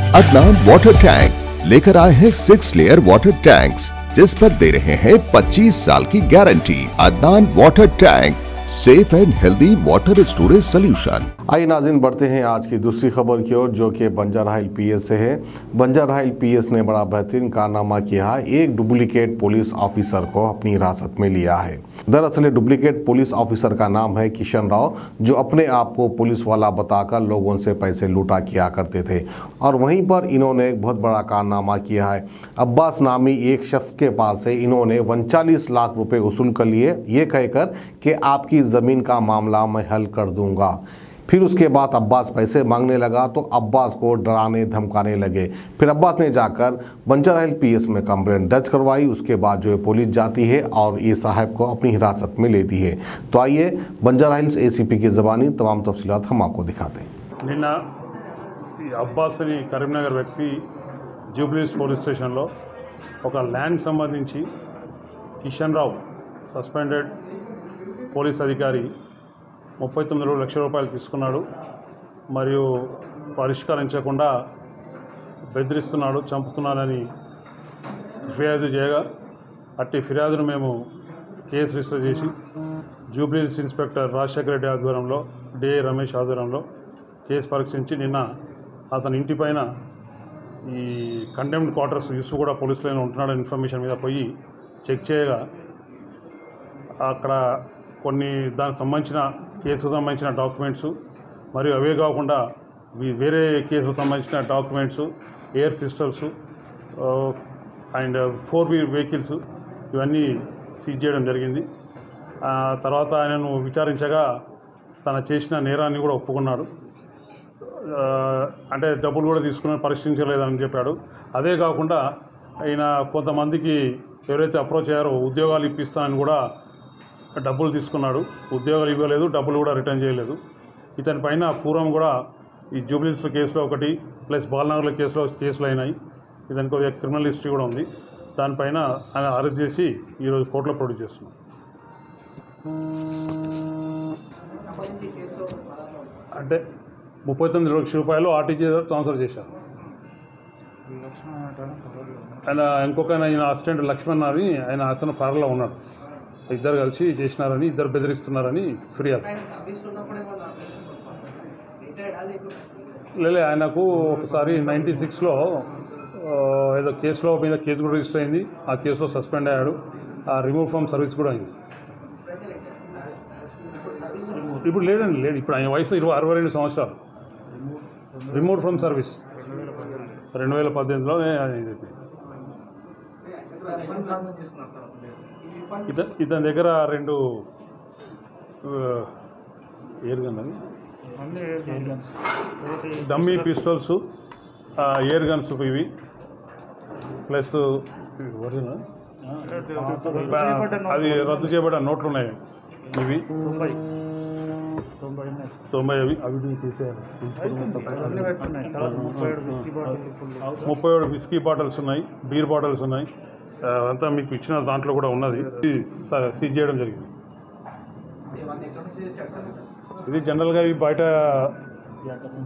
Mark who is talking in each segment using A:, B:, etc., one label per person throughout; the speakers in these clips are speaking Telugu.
A: अदनान वाटर टैंक लेकर आए हैं 6 लेयर वाटर टैंक्स जिस पर दे रहे हैं 25 साल की guarantee. Adnan water tank, safe and healthy water storage solution.
B: आइए नाज़रीन, बढ़ते हैं आज की दूसरी खबर की ओर, जो कि बंजारा हिल पीएस से है। बंजारा हिल पीएस ने बड़ा बेहतरीन कारनामा किया है, एक डुप्लीकेट पुलिस ऑफिसर को अपनी हिरासत में लिया है। दरअसल डुप्लीकेट पुलिस ऑफिसर का नाम है किशन राव, जो अपने आप को पुलिस वाला बताकर लोगों से पैसे लूटा किया करते थे। और वहीं पर इन्होंने एक बहुत बड़ा कारनामा किया है। अब्बास नामी एक शख्स के पास से इन्होंने 39 लाख रुपए वसूल कर लिए, ये कहकर कि आपकी ज़मीन का मामला मैं हल कर दूंगा। फिर उसके बाद अब्बास पैसे मांगने लगा तो अब्बास को डराने धमकाने लगे। फिर अब्बास ने जाकर बंजारा हिल पीएस में कंप्लेंट दर्ज करवाई। उसके बाद जो है पुलिस जाती है और ये साहब को अपनी हिरासत में लेती है। तो आइए बंजारा हिल्स एसीपी की ज़बानी तमाम तफसीलात हम आपको दिखाते हैं।
C: निన్న అబ్బాస్ అని కరీంనగర్ వ్యక్తి జూబ్లీహిల్స్ పోలీస్ స్టేషన్లో ఒక ల్యాండ్ సంబంధించి కిషన్ రావు సస్పెండెడ్ పోలీస్ అధికారి 39 లక్షల రూపాయలు తీసుకున్నాడు మరియు పరిష్కరించకుండా బెదిరిస్తున్నాడు, చంపుతున్నాడని ఫిర్యాదు చేయగా అట్టి ఫిర్యాదును మేము కేసు రిజిస్టర్ చేసి జూబ్లీహిల్స్ ఇన్స్పెక్టర్ రాజశేఖర రెడ్డి ఆధ్వర్యంలో డిఐ రమేష్ ఆధ్వర్యంలో కేసు పరీక్షించి నిన్న అతని ఇంటిపైన ఈ కండెమ్డ్ క్వార్టర్స్ యూసుఫ్ కూడా పోలీస్ లైన్లో ఉంటున్నాడని ఇన్ఫర్మేషన్ మీద పోయి చెక్ చేయగా అక్కడ కొన్ని దానికి సంబంధించిన కేసుకు సంబంధించిన డాక్యుమెంట్స్ మరియు అవే కాకుండా వేరే కేసుకు సంబంధించిన documents, air pistols and 4-wheel vehicles ఇవన్నీ సీజ్ చేయడం జరిగింది. తర్వాత ఆయనను విచారించగా తన చేసిన నేరాన్ని కూడా ఒప్పుకున్నాడు. అంటే డబ్బులు కూడా తీసుకుని పరిశీలించలేదని చెప్పాడు. అదే కాకుండా ఆయన కొంతమందికి ఎవరైతే అప్రోచ్ అయ్యారో ఉద్యోగాలు ఇప్పిస్తానని కూడా డబ్బులు తీసుకున్నాడు. ఉద్యోగాలు ఇవ్వలేదు, డబ్బులు కూడా రిటర్న్ చేయలేదు. ఇతని పైన పూర్వం కూడా ఈ జూబ్లీహిల్స్ కేసులో ఒకటి ప్లస్ బాలనగర్ల కేసులు అయినాయి. ఇతనికి కొద్దిగా క్రిమినల్ హిస్టరీ కూడా ఉంది. దానిపైన ఆయన అరెస్ట్ చేసి ఈరోజు కోర్టులో ప్రొడ్యూస్ చేస్తున్నాం. అంటే 39 లక్షల రూపాయలు ఆర్టీజీ ట్రాన్స్ఫర్ చేశారు. ఆయన ఇంకొక ఆయన అసిస్టెంట్ లక్ష్మణ్ అని ఆయన అతను ఫార్లో ఉన్నాడు. ఇద్దరు కలిసి చేసినారని, ఇద్దరు బెదిరిస్తున్నారని ఫిర్యాదు. లేదు, ఆయనకు ఒకసారి 96లో ఏదో కేసులో మీద కేసు కూడా రిజిస్టర్ అయింది. ఆ కేసులో సస్పెండ్ అయ్యాడు. ఆ రిమూవ్ ఫ్రమ్ సర్వీస్ కూడా అయింది. ఇప్పుడు లేదండి, లేదు. ఇప్పుడు ఆయన వయసు 62 సంవత్సరాలు. రిమూవ్ ఫ్రమ్ సర్వీస్ 2018లో ఇతని దగ్గర 2 air gun dummy pistols, air guns ఇవి ప్లస్ అది రద్దు చేయబడ్డ నోట్లు ఉన్నాయి. ఇవి 90 అవి తీసేయాలి. 37 విస్కీ బాటిల్స్ ఉన్నాయి, బీర్ బాటిల్స్ ఉన్నాయి. అంతా మీకు ఇచ్చిన దాంట్లో కూడా ఉన్నది. సీజ్ చేయడం జరిగింది. ఇది జనరల్గా ఇవి బయట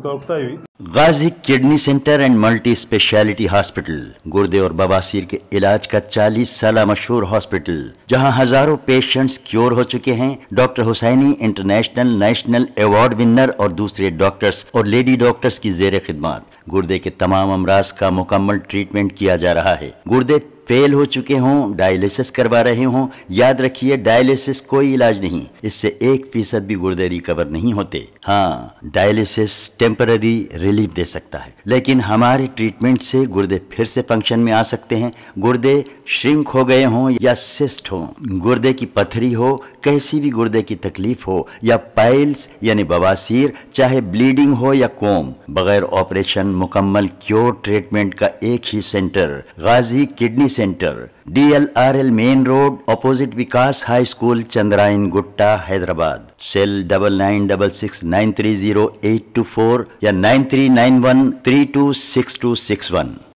C: దొరుకుతాయి.
D: Ghazi kidney centre and multi speciality hospital, गुर्दे और बवासीर के इलाज का 40 साल मशहूर हॉस्पिटल, जहां हजारों पेशेंट्स क्योर हो चुके हैं। Doctor Husaini international national award winner और दूसरे डॉक्टर्स और लेडी डॉक्टर्स की जेर खिदमत गुर्दे के तमाम अमराज का मुकम्मल ट्रीटमेंट किया जा रहा है। गुर्दे फेल हो चुके हों, डायलिसिस करवा रहे हों, याद रखिए डायलिसिस कोई इलाज नहीं, इससे 1% भी गुर्दे रिकवर नहीं होते। हाँ, डायलिसिस टेम्पररी रिलीफ दे सकता है, लेकिन हमारे ट्रीटमेंट से गुर्दे फिर से फंक्शन में आ सकते हैं। गुर्दे श्रिंक हो गए हों या सिस्ट हो, गुर्दे की पथरी हो, कैसी भी गुर्दे की तकलीफ हो या पाइल्स यानी बवासीर, चाहे ब्लीडिंग हो या कोम, बगैर ऑपरेशन मुकम्मल क्योर ट्रीटमेंट का एक ही centre, Ghazi kidney centre, DLRL main road, opposite Vikas high school, Chandrayan Gutta, Hyderabad. Cell 9966930824 या 9391326261।